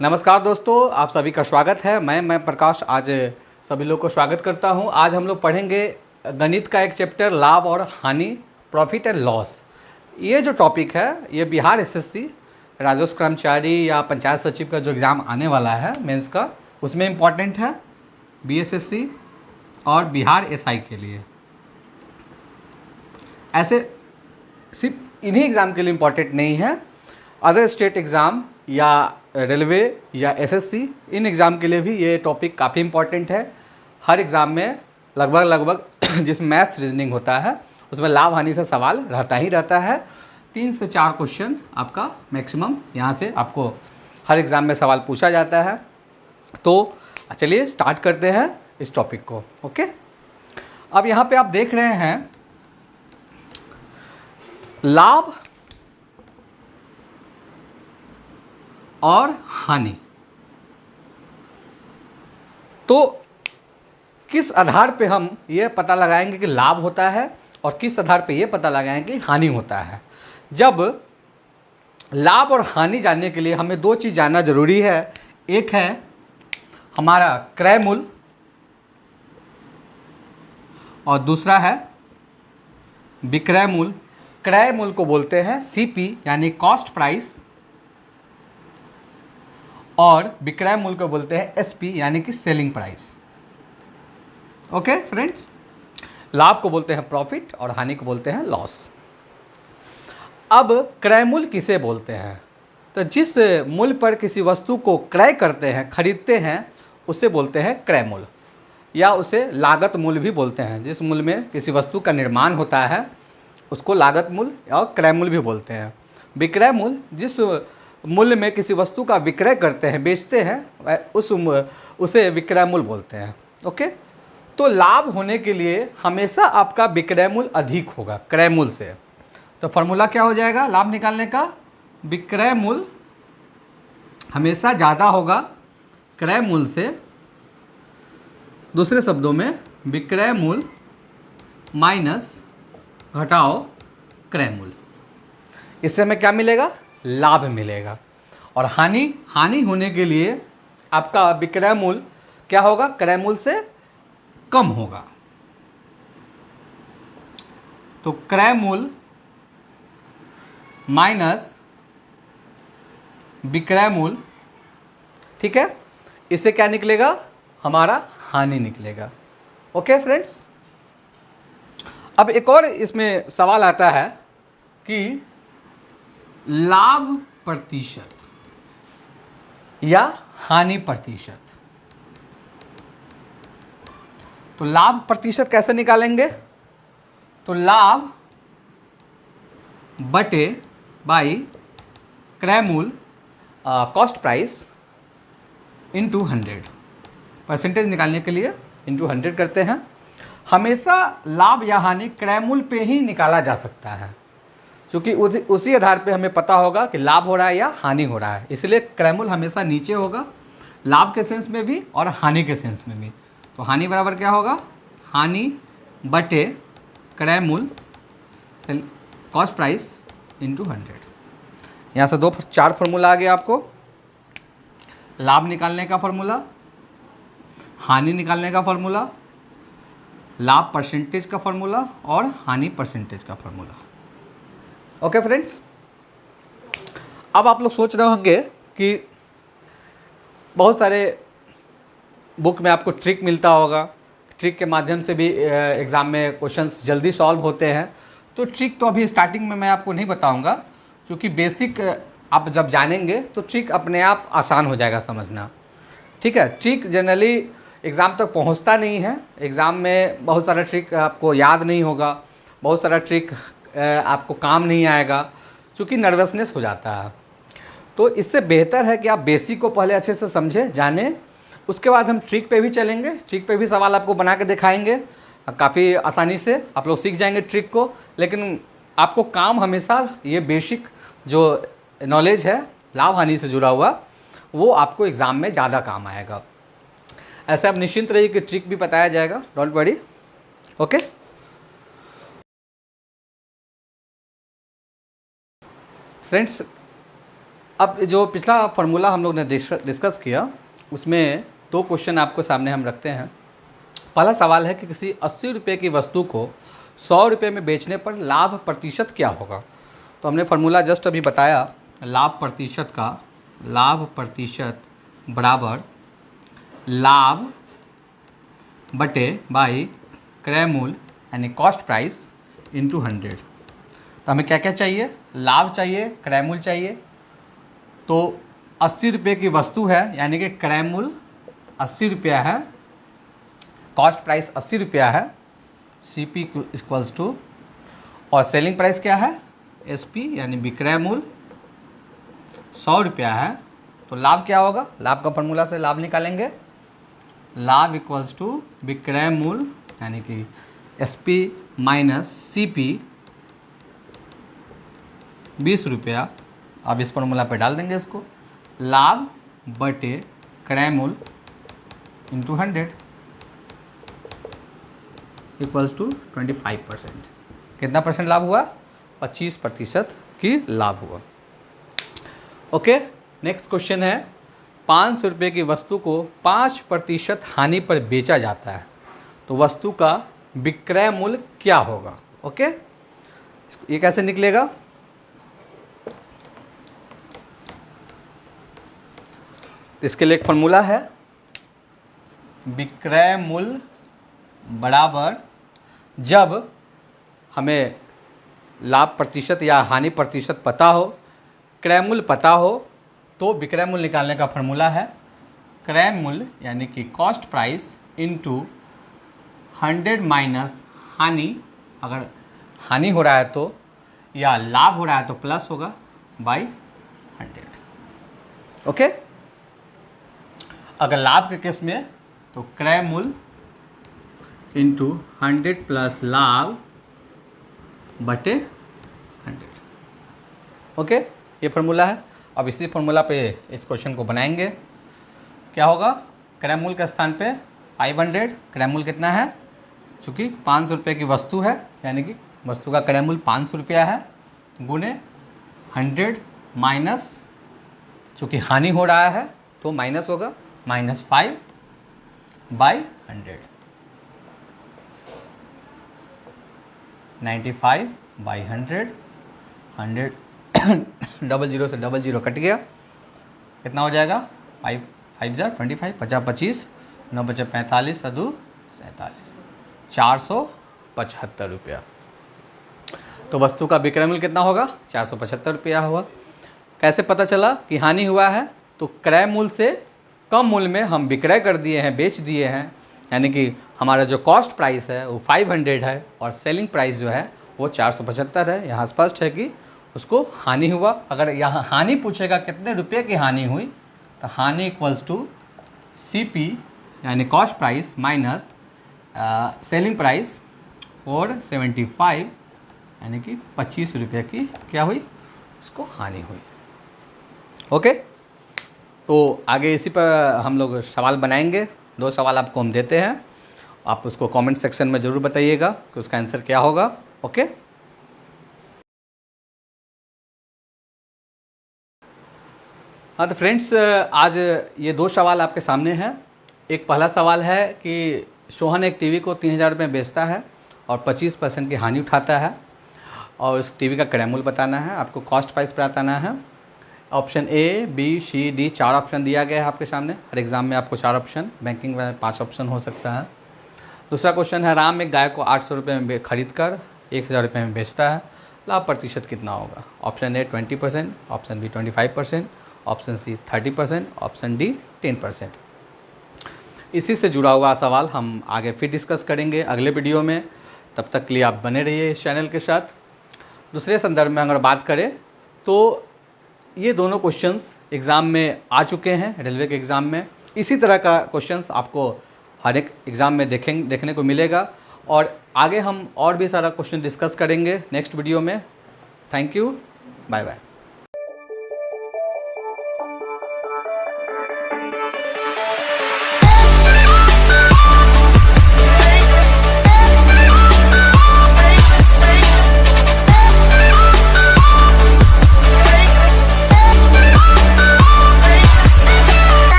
नमस्कार दोस्तों, आप सभी का स्वागत है। मैं प्रकाश आज सभी लोग को स्वागत करता हूं। आज हम लोग पढ़ेंगे गणित का एक चैप्टर लाभ और हानि, प्रॉफिट एंड लॉस। ये जो टॉपिक है ये बिहार एसएससी राजस्व कर्मचारी या पंचायत सचिव का जो एग्ज़ाम आने वाला है मेंस का, उसमें इम्पॉर्टेंट है बीएसएससी और बिहार एसआई के लिए। ऐसे सिर्फ इन्हीं एग्ज़ाम के लिए इम्पॉर्टेंट नहीं है, अदर स्टेट एग्ज़ाम या रेलवे या एसएससी, इन एग्ज़ाम के लिए भी ये टॉपिक काफ़ी इम्पॉर्टेंट है। हर एग्ज़ाम में लगभग जिसमें मैथ्स रीजनिंग होता है उसमें लाभ हानि से सवाल रहता ही रहता है। 3 से 4 क्वेश्चन आपका मैक्सिमम यहाँ से आपको हर एग्ज़ाम में सवाल पूछा जाता है। तो चलिए स्टार्ट करते हैं इस टॉपिक को। ओके, अब यहाँ पे आप देख रहे हैं लाभ और हानि। तो किस आधार पे हम ये पता लगाएंगे कि लाभ होता है और किस आधार पे ये पता लगाएंगे कि हानि होता है। जब लाभ और हानि जानने के लिए हमें 2 चीज़ जानना जरूरी है। एक है हमारा क्रय मूल्य और दूसरा है विक्रय मूल्य। क्रय मूल्य को बोलते हैं सीपी यानी कॉस्ट प्राइस, और विक्रय मूल्य को बोलते हैं एसपी यानी कि सेलिंग प्राइस। ओके फ्रेंड्स, लाभ को बोलते हैं प्रॉफिट और हानि को बोलते हैं लॉस। अब क्रय मूल्य किसे बोलते हैं? तो जिस मूल्य पर किसी वस्तु को क्रय करते हैं, खरीदते हैं, उसे बोलते हैं क्रय मूल्य, या उसे लागत मूल्य भी बोलते हैं। जिस मूल्य में किसी वस्तु का निर्माण होता है उसको लागत मूल्य और क्रय मूल्य भी बोलते हैं। विक्रय मूल्य, जिस मूल्य में किसी वस्तु का विक्रय करते हैं, बेचते हैं, उसे विक्रय मूल्य बोलते हैं। ओके, तो लाभ होने के लिए हमेशा आपका विक्रय मूल्य अधिक होगा क्रय मूल्य से। तो फॉर्मूला क्या हो जाएगा लाभ निकालने का? विक्रय मूल्य हमेशा ज़्यादा होगा क्रय मूल्य से। दूसरे शब्दों में विक्रय मूल्य माइनस घटाओ क्रय मूल्य, इससे हमें क्या मिलेगा? लाभ मिलेगा। और हानि होने के लिए आपका विक्रय मूल्य क्या होगा? क्रय मूल्य से कम होगा। तो क्रय मूल्य माइनस विक्रय मूल्य, ठीक है, इससे क्या निकलेगा? हमारा हानि निकलेगा। ओके फ्रेंड्स, अब एक और इसमें सवाल आता है कि लाभ प्रतिशत या हानि प्रतिशत। तो लाभ प्रतिशत कैसे निकालेंगे? तो लाभ बटे बाई क्रय मूल्य कॉस्ट प्राइस इंटू 100, परसेंटेज निकालने के लिए इंटू 100 करते हैं। हमेशा लाभ या हानि क्रय मूल्य पे ही निकाला जा सकता है, क्योंकि उसी आधार पे हमें पता होगा कि लाभ हो रहा है या हानि हो रहा है। इसलिए क्रय मूल्य हमेशा नीचे होगा, लाभ के सेंस में भी और हानि के सेंस में भी। तो हानि बराबर क्या होगा? हानि बटे क्रय मूल्य कॉस्ट प्राइस इंटू 100। यहाँ से 4 फॉर्मूला आ गया आपको। लाभ निकालने का फॉर्मूला, हानि निकालने का फॉर्मूला, लाभ परसेंटेज का फॉर्मूला और हानि परसेंटेज का फॉर्मूला। ओके फ्रेंड्स, अब आप लोग सोच रहे होंगे कि बहुत सारे बुक में आपको ट्रिक मिलता होगा, ट्रिक के माध्यम से भी एग्ज़ाम में क्वेश्चंस जल्दी सॉल्व होते हैं। तो ट्रिक तो अभी स्टार्टिंग में मैं आपको नहीं बताऊंगा, क्योंकि बेसिक आप जब जानेंगे तो ट्रिक अपने आप आसान हो जाएगा समझना। ठीक है, ट्रिक जनरली एग्ज़ाम तक पहुंचता नहीं है। एग्ज़ाम में बहुत सारा ट्रिक आपको याद नहीं होगा, बहुत सारा ट्रिक आपको काम नहीं आएगा, क्योंकि नर्वसनेस हो जाता है। तो इससे बेहतर है कि आप बेसिक को पहले अच्छे से समझें, जानें, उसके बाद हम ट्रिक पे भी चलेंगे। ट्रिक पे भी सवाल आपको बना के दिखाएंगे, काफ़ी आसानी से आप लोग सीख जाएंगे ट्रिक को। लेकिन आपको काम हमेशा ये बेसिक जो नॉलेज है लाभ हानि से जुड़ा हुआ, वो आपको एग्ज़ाम में ज़्यादा काम आएगा। ऐसे आप निश्चिंत रहिए कि ट्रिक भी बताया जाएगा, डोंट वरी। ओके फ्रेंड्स, अब जो पिछला फार्मूला हम लोग ने डिस्कस किया उसमें 2 क्वेश्चन आपको सामने हम रखते हैं। पहला सवाल है कि किसी 80 रुपये की वस्तु को 100 रुपये में बेचने पर लाभ प्रतिशत क्या होगा। तो हमने फार्मूला जस्ट अभी बताया, लाभ प्रतिशत बराबर लाभ बटे बाई क्रय मूल्य यानी कॉस्ट प्राइस इंटू 100। तो हमें क्या क्या चाहिए, लाभ चाहिए, क्रय मूल्य चाहिए। तो 80 रुपये की वस्तु है यानी कि क्रय मूल्य 80 रुपया है, कॉस्ट प्राइस 80 रुपया है, CP इक्वल्स टू, और सेलिंग प्राइस क्या है, SP यानी विक्रय मूल्य 100 रुपया है। तो लाभ क्या होगा, लाभ का फॉर्मूला से लाभ निकालेंगे, लाभ इक्वल्स टू विक्रय मूल्य यानी कि SP माइनस CP 20 रुपया। अब इस फॉर्मूला पे डाल देंगे इसको, लाभ बटे क्रय मूल्य इंटू 100 इक्वल्स टू 25%। कितना परसेंट लाभ हुआ, 25% की लाभ हुआ। ओके, नेक्स्ट क्वेश्चन है, 500 रुपये की वस्तु को 5% हानि पर बेचा जाता है, तो वस्तु का विक्रय मूल्य क्या होगा। ओके, ये कैसे निकलेगा, इसके लिए एक फॉर्मूला है, विक्रय मूल्य बराबर, जब हमें लाभ प्रतिशत या हानि प्रतिशत पता हो, क्रय मूल्य पता हो, तो विक्रय मूल्य निकालने का फॉर्मूला है क्रय मूल्य यानी कि कॉस्ट प्राइस इंटू 100 माइनस हानि, अगर हानि हो रहा है तो, या लाभ हो रहा है तो प्लस होगा, बाई 100। ओके, अगर लाभ के केस में तो क्रय मूल्य इंटू 100 प्लस लाभ बटे 100। ओके, ये फार्मूला है। अब इसी फार्मूला पे इस क्वेश्चन को बनाएंगे। क्या होगा, क्रय मूल्य के स्थान पे 500, क्रय मूल्य कितना है, चूँकि 500 रुपये की वस्तु है यानी कि वस्तु का क्रय मूल्य 500 रुपया है, गुने 100 माइनस, चूँकि हानि हो रहा है तो माइनस होगा, -5 बाई 100, 95 बाई 100, 100 00 से 00 कट गया, कितना हो जाएगा, 5 5 जा 25, 50 25, 9 बचे 45, अदू 47, 475 रुपया। तो वस्तु का विक्रय मूल्य कितना होगा, 475 रुपया हुआ। कैसे पता चला कि हानि हुआ है, तो क्रय मूल्य से कम मूल्य में हम विक्रय कर दिए हैं, बेच दिए हैं, यानी कि हमारा जो कॉस्ट प्राइस है वो 500 है और सेलिंग प्राइस जो है वो 475 है। यहाँ स्पष्ट है कि उसको हानि हुआ। अगर यहाँ हानि पूछेगा कितने रुपये की हानि हुई, तो हानि इक्वल्स टू CP यानी cost price minus selling price 475 यानी कि 25 रुपये की क्या हुई, उसको हानि हुई। ओके, तो आगे इसी पर हम लोग सवाल बनाएंगे। 2 सवाल आपको हम देते हैं, आप उसको कमेंट सेक्शन में ज़रूर बताइएगा कि उसका आंसर क्या होगा। ओके, हाँ तो फ्रेंड्स, आज ये 2 सवाल आपके सामने हैं। एक पहला सवाल है कि सोहन एक टीवी को 3000 रुपये में बेचता है और 25% की हानि उठाता है, और उस टीवी का क्रय मूल्य बताना है, आपको कॉस्ट प्राइस पर बताना है। Option A, B, C, D 4 option दिया गया है आपके सामने। हर एग्ज़ाम में आपको 4 ऑप्शन, बैंकिंग में 5 ऑप्शन हो सकता है। दूसरा क्वेश्चन है, राम एक गाय को 800 रुपये में खरीद कर 1000 रुपये में बेचता है, लाभ प्रतिशत कितना होगा। Option A 20%, option B 25%, option C 30%, option D 10%। इसी से जुड़ा हुआ सवाल हम आगे फिर डिस्कस करेंगे अगले वीडियो में। तब तक के लिए आप बने रहिए इस चैनल के साथ। दूसरे संदर्भ में अगर बात करें तो ये दोनों क्वेश्चंस एग्ज़ाम में आ चुके हैं, रेलवे के एग्ज़ाम में। इसी तरह का क्वेश्चंस आपको हर एक एग्ज़ाम में देखने को मिलेगा, और आगे हम और भी सारा क्वेश्चन डिस्कस करेंगे नेक्स्ट वीडियो में। Thank you, bye bye.